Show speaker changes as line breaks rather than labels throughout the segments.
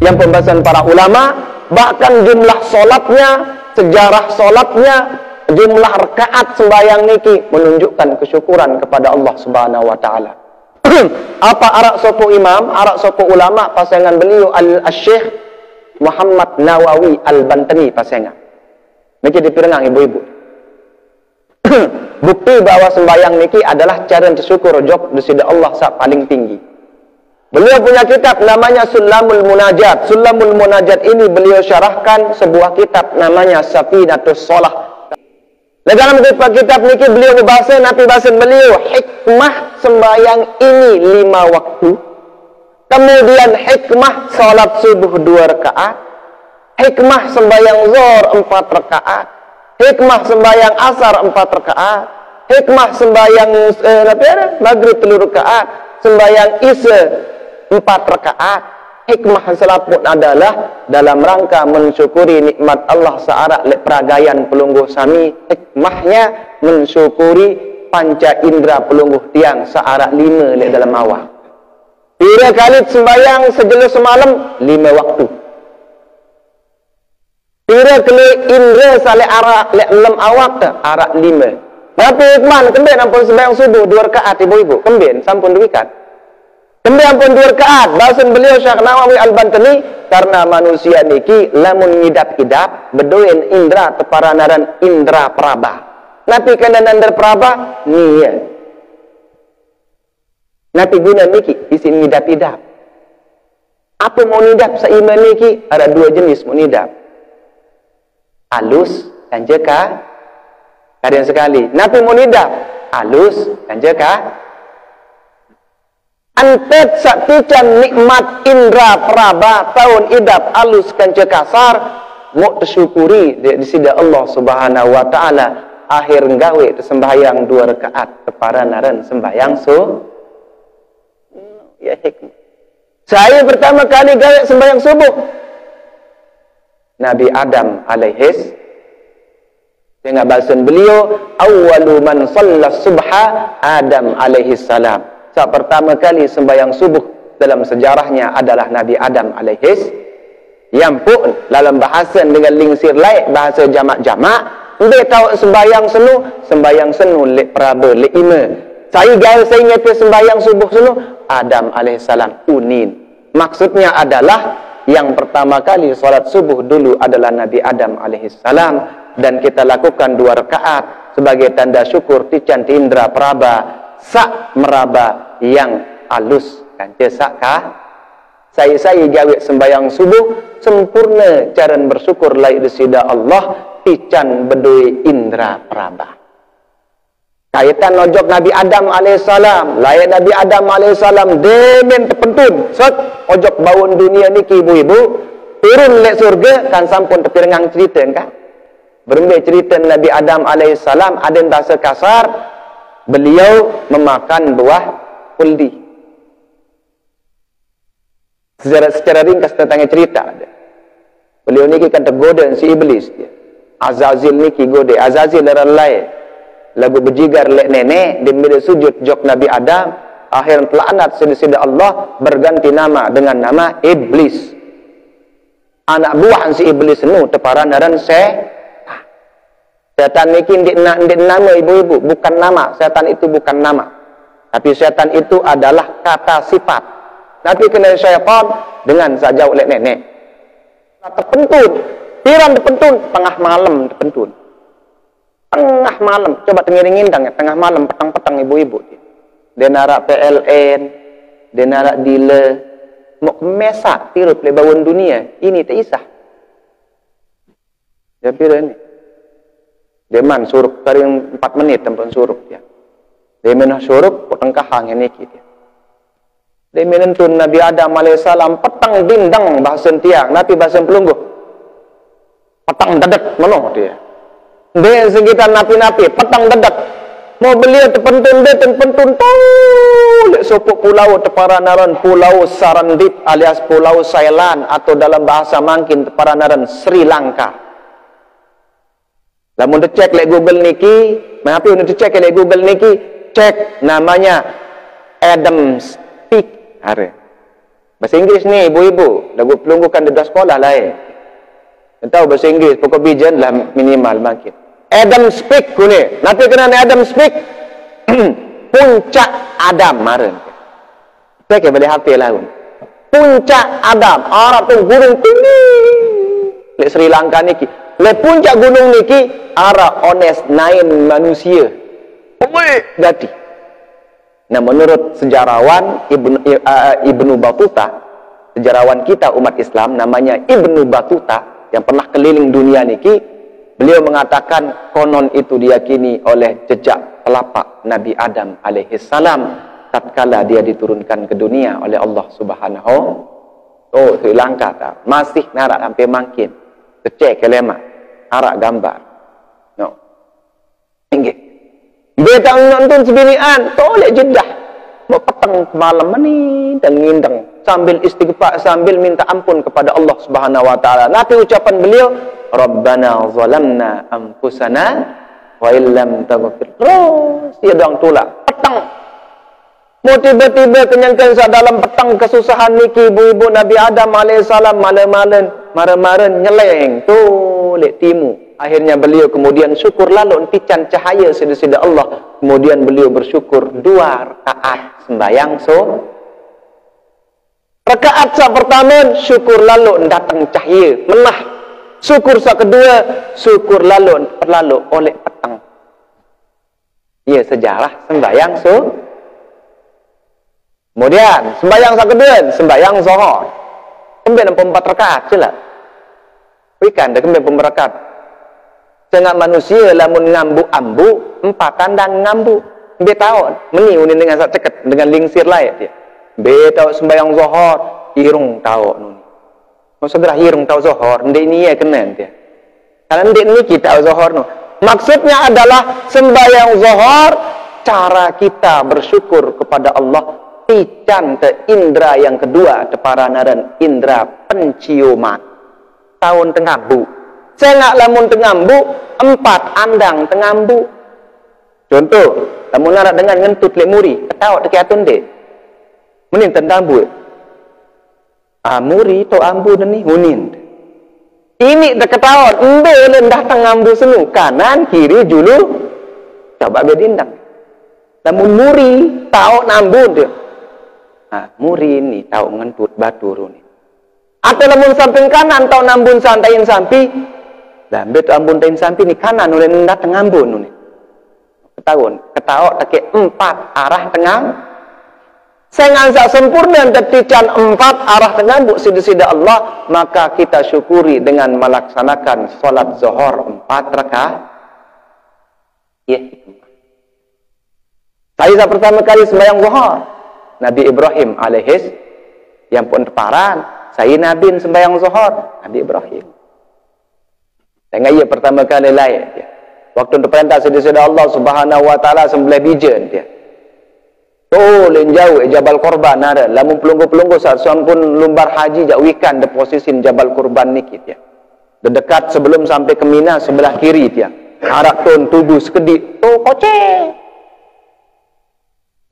yang pembahasan para ulama, bahkan jumlah solatnya, sejarah solatnya, jumlah rakaat sembahyang niki menunjukkan kesyukuran kepada Allah Subhanahu wa taala. Apa arak sopo imam, arak sopo ulama pasangan beliau Al-Syekh Muhammad Nawawi Al-Bantani pasangan. Niki dipirengang ibu-ibu. Bukti bahwa sembahyang niki adalah cara bersyukur jok disida Allah sak paling tinggi. Beliau punya kitab namanya Sulamul Munajat. Sulamul Munajat ini beliau syarahkan sebuah kitab namanya Safinatus Shalah. Dalam kitab niki beliau membahas nabi bahasan beliau hikmah sembahyang ini 5 waktu. Kemudian hikmah salat subuh 2 rakaat. Hikmah sembahyang zuhur 4 rakaat. Hikmah sembahyang asar 4 rakaat. Hikmah sembahyang maghrib 3 rakaat. Sembahyang isya 4 rakaat. Hikmah selaput adalah dalam rangka mensyukuri nikmat Allah searak lek peragayan pelungguh sami. Hikmahnya mensyukuri panca indera pelungguh tiang searak 5 lek dalam awak. 3 kali sembahyang sejelas semalam 5 waktu. 3 kali indera salek arak lek dalam awak arak 5. Tapi hikmah kemben ampun sembahyang subuh 2 rakaat ibu-ibu. Kemben sampun duikat. Kemudian pun 2 rakaat bahasan beliau Syekh Nawawi Al-Bantani karena manusia niki lamun ngidap-idap bedoin indra teparanaran indra praba. Napi kena indra praba nia. Napi guna niki isin ngidap-idap. Apa mau ngidap seiman niki ada 2 jenis mau ngidap. Alus dan jeka kalian sekali. Napi mau ngidap alus dan jeka antet saktican nikmat indra praba tahun idap alus kanca kasar mau tersyukuri di sida Allah Subhanahu wa taala akhir gawe sembahyang 2 rakaat teparanaran sembahyang ya hikmah. Saya pertama kali gawe sembahyang subuh Nabi Adam alaihis dengan bahasan beliau awwalu man shalla subha Adam alaihis salam. Saat pertama kali sembahyang subuh dalam sejarahnya adalah Nabi Adam alaihis. Yang pun dalam bahasan dengan lingsir lain bahasa jamak-jamak, dia tahu sembahyang senu lek praba lek ima. Saya ingat sembahyang subuh senu Adam alaihissalam unin. Maksudnya adalah yang pertama kali salat subuh dulu adalah Nabi Adam alaihissalam dan kita lakukan 2 rakaat sebagai tanda syukur tican indra praba sak meraba yang alus kan cesakkah saya gawe sembahyang subuh sempurna cara bersyukur lai disida Allah tican bedoi indra praba kaitan ojok Nabi Adam alaihissalam layak Nabi Adam alaihissalam demen terpentun set ojok bawon dunia niki ibu-ibu turun lek surga kan sampun tepirengang cerita kan berembe cerita Nabi Adam alaihissalam ada bahasa kasar beliau memakan buah kuldi. Secara ringkas tentang cerita ada. Beliau niki kan tergoda si iblis dia. Azazil niki gode. Azazil lalai lagu berjigar lek nenek dan bila sujud jok Nabi Adam akhir telaknat sida Allah berganti nama dengan nama iblis. Anak buah si iblis nu teparanaran setan niki ndik nama ibu-ibu, bukan nama. Setan itu bukan nama. Tapi setan itu adalah kata sifat. Nabi kena syaitan dengan saja oleh nenek. Terpentun. Piran terpentun. Tengah malam terpentun. Tengah malam. Coba tengiring indang ya. Tengah malam petang-petang ibu-ibu. Dia narak PLN. Dia narak dealer. Mau mesak tirup lebawan dunia. Ini tak isah. Dia piran ni. Dia man surup taring 4 menit tempat surup dia. Dia menah surup potong kahang ini kita. Dia menentun Nabi Adam alaihissalam petang dindang bahasan tiang, Nabi bahasan pelungguh. Petang dadak menoh dia. Dia sekitar napi-napi petang dadak. Mau beliau terpentun dia terpentun lek sopok pulau teparanaran Pulau Sarandip alias Pulau Sailan atau dalam bahasa mangkin teparanaran Sri Lanka. Lamun dicek lek Google niki, mengapi untuk dicek lek Google niki, cek namanya Adam's Peak. Are. Bahasa Inggeris ni ibu-ibu, lagu pelunggukan di sekolah lain. Tahu bahasa Inggeris, pokok bijan lah minimal makin. Adam speak ku ni. Nanti kena Adam speak. Puncak Adam maren. Saya ke boleh hafal lah. Puncak Adam, Arab tu gunung tinggi. Lek Sri Lanka niki. Lek puncak gunung niki Arab honest naik manusia. Gati. Nah, menurut sejarawan Ibnu Batuta, sejarawan kita umat Islam namanya Ibnu Batuta yang pernah keliling dunia niki, beliau mengatakan konon itu diyakini oleh jejak telapak Nabi Adam alaihissalam tatkala dia diturunkan ke dunia oleh Allah Subhanahu. Oh, Sri Lanka tak masih narak sampai makin kecek kelema arak gambar. No. Inggih. Beta nonton sebinian, tolek jedah. Mau petang malam ni dan ngindeng sambil istighfar, sambil minta ampun kepada Allah Subhanahu wa taala. Nanti ucapan beliau, Rabbana zalamna anfusana wa illam taghfir. Terus dia dong tolak petang. Mau tiba-tiba kenyangkan dalam petang kesusahan niki ibu-ibu Nabi Adam alaihissalam malam-malam nyeleng tu lek timu. Akhirnya beliau kemudian syukur lalu entican cahaya sida-sida Allah. Kemudian beliau bersyukur 2 rakaat sembahyang rakaat sa pertama syukur lalu datang cahaya menah. Syukur sa kedua syukur lalu oleh petang. Ya sejarah sembahyang Kemudian sembahyang sa kedua, sembahyang zuhur. Kemudian 4 rakaat jelah. Wikan dah kemudian 4 rakaat. Setengah manusia lamun ngambu ambu, 4 tandang ngambu. Be tahun meni unin dengan sak ceket dengan lingsir lain dia. Be tahu sembahyang zuhur, irung tahu nun. Mau segera irung tahu zuhur, ndek ni ya kenen dia. Karena ndek ni kita zuhur nu. Maksudnya adalah sembahyang zuhur cara kita bersyukur kepada Allah. Pican te indra yang kedua teparanan indra penciuman tahun tengambu sengak lamun tengambu 4 andang tengambu contoh lamun narak dengan ngentut lek muri ketawa teki atun dek menin tentambu muri to ambu ni hunin ini dak ketawa embe lendah tengambu senu kanan kiri julu coba bedindang lamun muri tau nambu dia. Muri ni tahu ngentut batu ni. Atau lamun samping kanan tahu nambun santain sampi. Dan betul ambun tain sampi ni kanan oleh datang ngambun ni. Ketahu tak 4 arah tengah. Saya ngansak sempurna tetican 4 arah tengah buk sida-sida Allah, maka kita syukuri dengan melaksanakan solat zuhur 4 rakaat. Ya. Saya pertama kali sembahyang zuhur. Nabi Ibrahim alaihis yang pun teparan saya Nabi sembahyang zuhur Nabi Ibrahim dengan ia pertama kali lain dia. Waktu diperintah sida-sida Allah Subhanahu wa taala sembelih bijen dia len jauh Jabal Korban ada lamun pelunggu-pelunggu saat sampun lumbar haji jak wikan de posisin Jabal Korban niki dia dekat sebelum sampai ke Mina sebelah kiri dia arak ton tubuh sekedik kocek.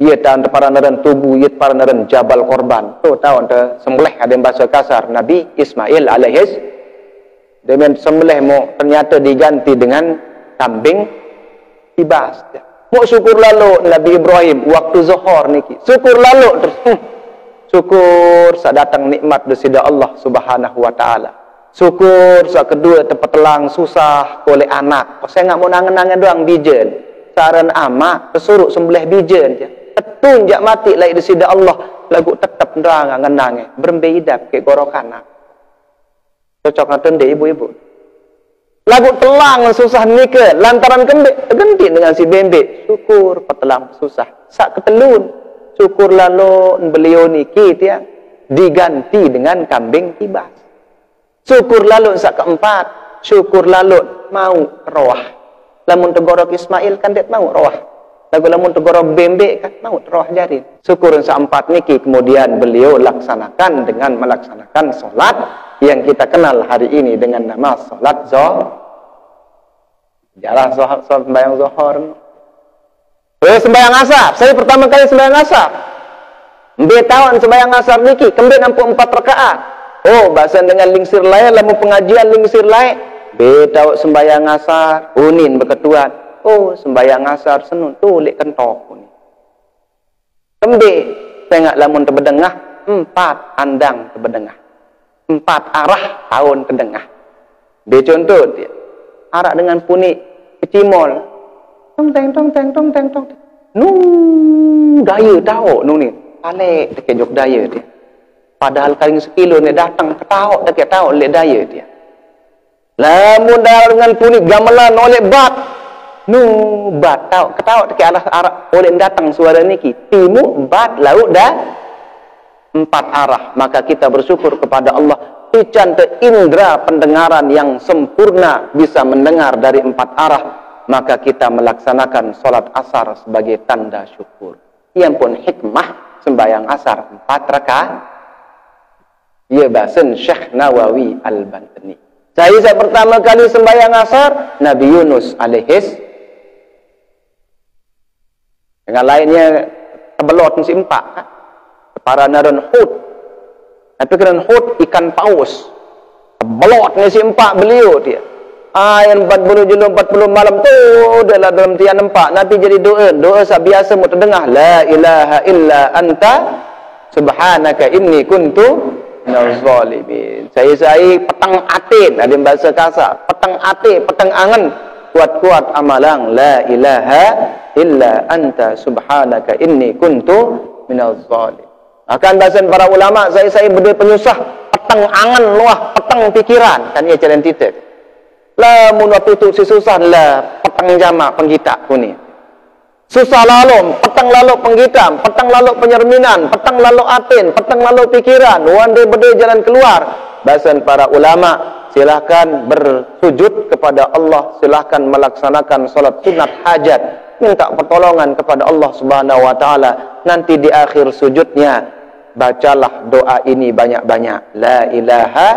Ia tahun paranan tubuh, ia paranan Jabal Korban. Tu tahun te sembelih ada yang bahasa kasar Nabi Ismail alaihis. Dengan sembelih mau ternyata diganti dengan kambing tibas. Mau syukur lalu Nabi Ibrahim waktu zuhur niki. Syukur lalu terus syukur saat datang nikmat dari Allah Subhanahu wa taala. Syukur saat kedua tempat telang susah oleh anak. Saya enggak mau nangan-nangan doang bijen. Saran amak tersuruh sembelih bijen je. Tunjak mati lai di sida Allah lagu tetap nerang ngenang berembedap ke gorokana cocok ngaten deh ibu-ibu lagu telang susah nikah lantaran genti dengan si bembe syukur petelang susah sak ketelun syukur lalu beliau niki dia diganti dengan kambing tibas syukur lalu sak keempat syukur lalu mau roh lamun tegorok Ismail kan det mau roh lagu lamun tegorok bembe kan mau roh jarin. Syukur seempat niki kemudian beliau laksanakan dengan melaksanakan solat yang kita kenal hari ini dengan nama solat zuhur. Jalan solat sembahyang zuhur. Sembahyang asar. Saya pertama kali sembahyang asar. Mbe tawan sembahyang asar niki kembe nampu 4 rakaat. Oh, bahasa dengan lingsir lain lamun pengajian lingsir lain. Be tahu sembahyang asar unin berketuan. Oh, sembahyang asar senun tu lek kentok ni. Kembe tengok lamun terbedengah 4 andang terbedengah. 4 arah tahun kedengah. Be contoh dia. Arak dengan punik kecimol. Tong teng tong teng tong teng tong. Daya tahu nu ni. Alik dekat jok daya dia. Padahal karing sekilo ni datang ketahu dekat tahu lek daya dia. Lamun dah dengan punik gamelan oleh bat. Bat tahu ketahu dekat arah oleh datang suara niki. Timur bat laut dah 4 arah. Maka kita bersyukur kepada Allah. Pican te indera pendengaran yang sempurna bisa mendengar dari 4 arah. Maka kita melaksanakan solat asar sebagai tanda syukur. Yang pun hikmah sembahyang asar 4 rakaat. Ya bahasan Syekh Nawawi Al-Bantani. Saya pertama kali sembahyang asar Nabi Yunus alaihis. Dengan lainnya tebelot si empat kan? Para naran hud. Tapi keren hud ikan paus. Tebelot ni si empat beliau dia. Yang 40 julu 40 malam tu adalah dalam tiang empat. Nanti jadi doa biasa mu terdengar. La ilaha illa anta subhanaka inni kuntu minaz zalimin. Saya petang atin, ada bahasa kasar. Petang atin, petang angan. Kuat-kuat amalang. La ilaha illa anta subhanaka inni kuntu minaz zalimin. Akan bahasa para ulama, saya berdua penyusah. Petang angan luah, petang pikiran. Kan ia jalan titik. Lamun waktu tu si susah lah petang jamak penggitak ku ni. Susah lalu, petang lalu penggitam, petang lalu penyerminan, petang lalu atin, petang lalu pikiran, wande berde jalan keluar. Bahasan para ulama, silahkan bersujud kepada Allah, silahkan melaksanakan solat sunat hajat, minta pertolongan kepada Allah Subhanahu wa taala. Nanti di akhir sujudnya bacalah doa ini banyak-banyak. La ilaha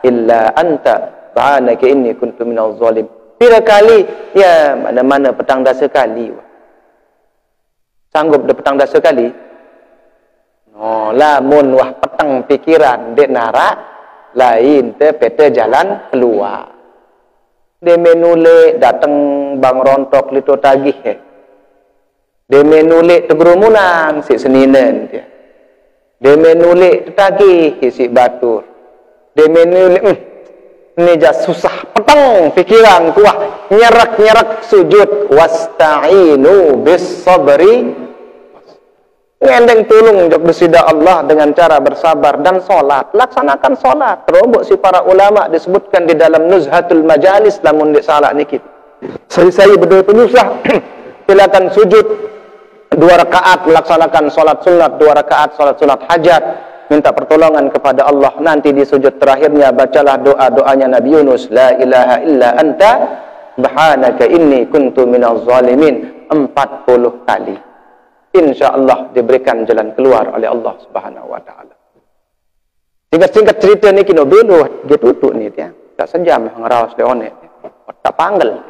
illa anta subhanaka inni kuntu minaz zalim. Pira kali? Ya, mana-mana petang dah sekali. Sanggup dah petang dah sekali? Oh, lamun wah petang pikiran dek narak, lain te pete jalan keluar. Dia menule datang bang rontok lito tagih. Dia menule tegerumunan si seninen dia. Dia menule tagih si batur. Dia menule ini jas susah petang pikiran kuah nyerak sujud wasta'inu bis sabri ngendeng tulung jok besida Allah dengan cara bersabar dan solat. Laksanakan solat. Terombok si para ulama disebutkan di dalam Nuzhatul Majalis lamun dik salah niki. Saya berdua penyusah silakan sujud 2 rakaat melaksanakan solat sunat, 2 rakaat solat sunat hajat. Minta pertolongan kepada Allah. Nanti di sujud terakhirnya bacalah doa-doanya Nabi Yunus. La ilaha illa anta subhanaka inni kuntu minaz zalimin 40 kali. InsyaAllah diberikan jalan keluar oleh Allah Subhanahu wa taala. Singkat-singkat cerita ni kino belu dia tutup ni dia. Tak sejam ngerawas leone. Tak panggil.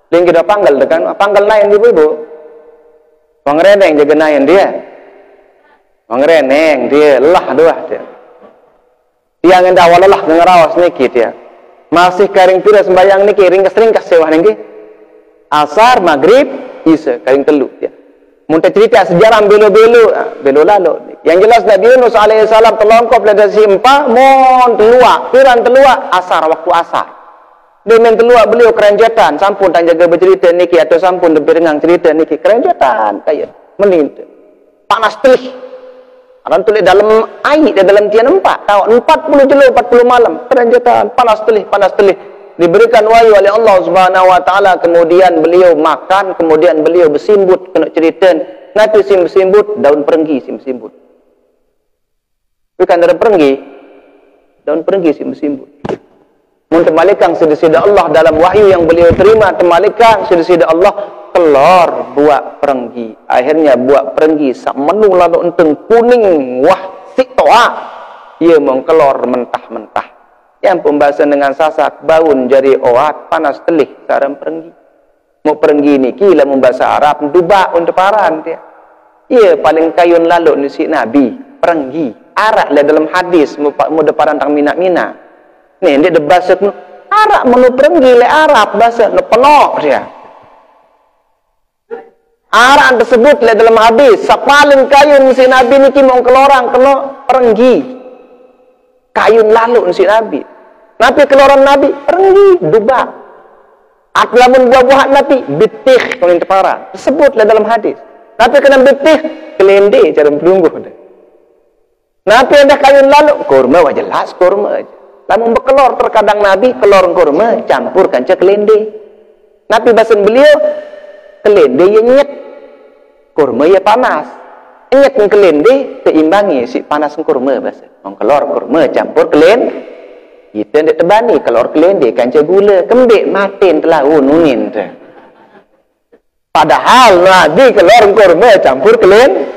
Ling kita panggil dengan panggil lain di ibu. Wang reneng jaga nayan dia. Mengreneng dia lah doah dia. Yang enda walalah ngerawas niki dia. Masih karing pira sembayang niki ringkas-ringkas sewah niki. Asar, maghrib, isya karing telu dia. Muntah cerita sejarah belo-belo lalu. Yang jelas Nabi Yunus alaihissalam telongkop dari si empa mon telua, piran telua asar waktu asar. Dia men telua beliau kerenjetan, sampun tang jaga bercerita niki atau sampun berengang cerita niki kerenjetan kayak menint. Panas telih. Orang tulis dalam air, dalam tian 4 tahun 40 jelo 40 malam keranjatan panas telih diberikan wahyu oleh Allah Subhanahu wa taala. Kemudian beliau makan, kemudian beliau bersimbut kena cerita nanti bersimbut daun perenggi bersimbut bukan daun perenggi bersimbut mentemalikan sedesida Allah dalam wahyu yang beliau terima. Temalikan sedesida Allah kelor buat perenggi. Akhirnya buat perenggi sak menu lalu enteng kuning wah siktoa. Ia mengkelor mentah-mentah. Yang pembahasan dengan sasak baun jari oat panas telih sarang perenggi. Mau perenggi ni kila membahasa Arab dubak untuk paran dia. Ia paling kayun lalu ni si Nabi perenggi. Arak lah dalam hadis muda parantang mina-mina. Ni dia bahasa arak menu perenggi le Arab bahasa no penok dia. Arak tersebut le dalam hadis sa paling kayun si Nabi ni kimong kelorang kena perenggi. Kayun lalu si Nabi. Nabi keluaran Nabi perenggi dubak. Atlamun buah-buahan Nabi bitih kalau tepara. Tersebutlah dalam hadis. Nabi kena bitih kelende cara berlungguh dia. Nabi ada kayun lalu kurma wah jelas kurma aja. Lamun berkelor terkadang Nabi kelor kurma campurkan ke kelende. Nabi bahasan beliau kelende yang nyet. Kurma ya panas. Nyet kelende keimbangi si panas kurma bahasa. Kelor kurma campur kelende. Kita tidak tebani kalau kelende kanca gula kembik matin telah nunin tu. Padahal Nabi keluar kurma campur kelende.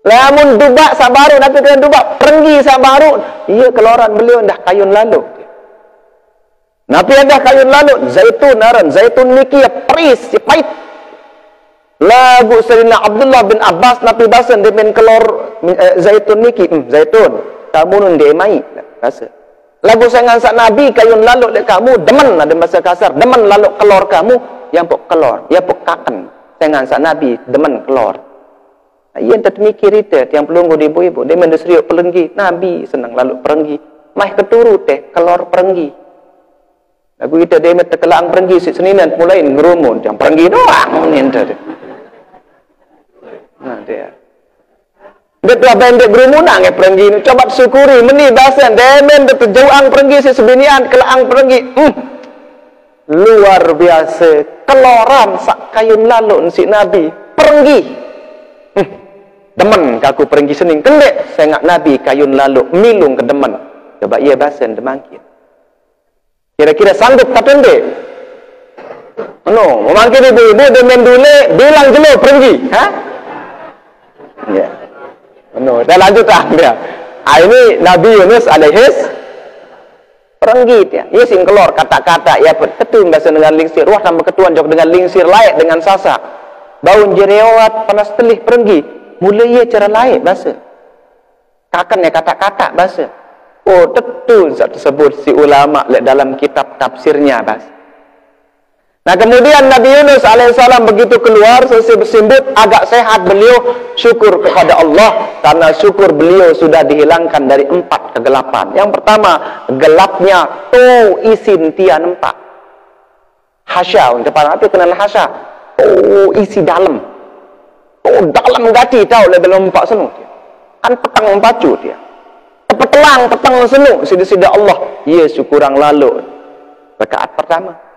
Lamun dubak sabaru Nabi kena dubak perenggi sabaru. Iya keluaran beliau dah kayun lalu. Nabi ada kayun lalu zaitun aran zaitun niki ya peris ya pahit. Lagu Sayyidina Abdullah bin Abbas Nabi bahasan dia main kelor zaitun niki zaitun kamu nun dia mai rasa. Lagu sangan sak Nabi kayun lalu dek kamu demen ada bahasa kasar demen lalu kelor kamu yang pok kelor ya pok kaken sangan sak Nabi demen kelor. Ia tak mikir itu yang pelunggu di ibu-ibu dia mendesriuk perenggi Nabi senang lalu perenggi mah keturu teh kelor perenggi. Lagu kita dia terkelang perenggi si seninan mulai ngerumun yang perenggi doang ni ente. Nah dia betul bendek gerumunang ya perenggi ni coba syukuri meni bahasan demen betul jauang perenggi si sebinian kelaang perenggi luar biasa keloran sak kayun lalu si Nabi perenggi demen kaku perenggi sening kendek saya ngak Nabi kayun lalu milung ke demen coba ia bahasan demangkit kira-kira sanggup tak pendek memangkit ibu-ibu demen dule bilang jelo perenggi ha ya yeah. Dah lanjutlah dia. Ini Nabi Yunus alaihis perenggi dia. Ia sing kelor kata-kata ya ketun bahasa dengan lingsir. Wah tambah ketuan jawab dengan lingsir layak dengan sasa. Daun jerewat panas telih perenggi. Mulai ia cara layak bahasa. Kakan ya kata-kata bahasa. Oh tentu tersebut si ulama dalam kitab tafsirnya bahasa. Nah kemudian Nabi Yunus alaihissalam begitu keluar selesai bersimbut agak sehat beliau syukur kepada Allah karena syukur beliau sudah dihilangkan dari 4 kegelapan. Yang pertama gelapnya isin tian 4. Hasya untuk para itu kenal hasya. Isi dalam. Dalam gati tahu le dalam 4 senu dia. Kan petang mempacu dia. Petelang petang senu sida-sida Allah. Ya syukurang lalu. Rakaat pertama.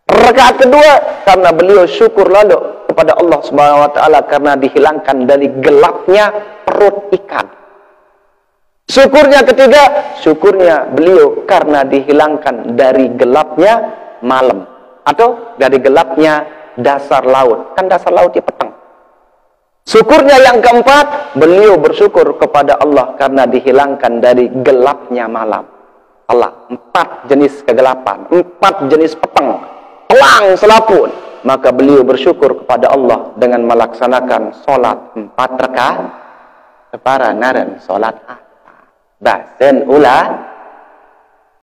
Rakaat kedua karena beliau syukur lalu kepada Allah Subhanahu wa taala karena dihilangkan dari gelapnya perut ikan. Syukurnya ketiga, syukurnya beliau karena dihilangkan dari gelapnya malam atau dari gelapnya dasar laut. Kan dasar laut itu petang. Syukurnya yang keempat, beliau bersyukur kepada Allah karena dihilangkan dari gelapnya malam. Allah, 4 jenis kegelapan, 4 jenis petang. Pelang selaput, maka beliau bersyukur kepada Allah dengan melaksanakan solat 4 rakaat. Para naran solat apa? Bahasan ulah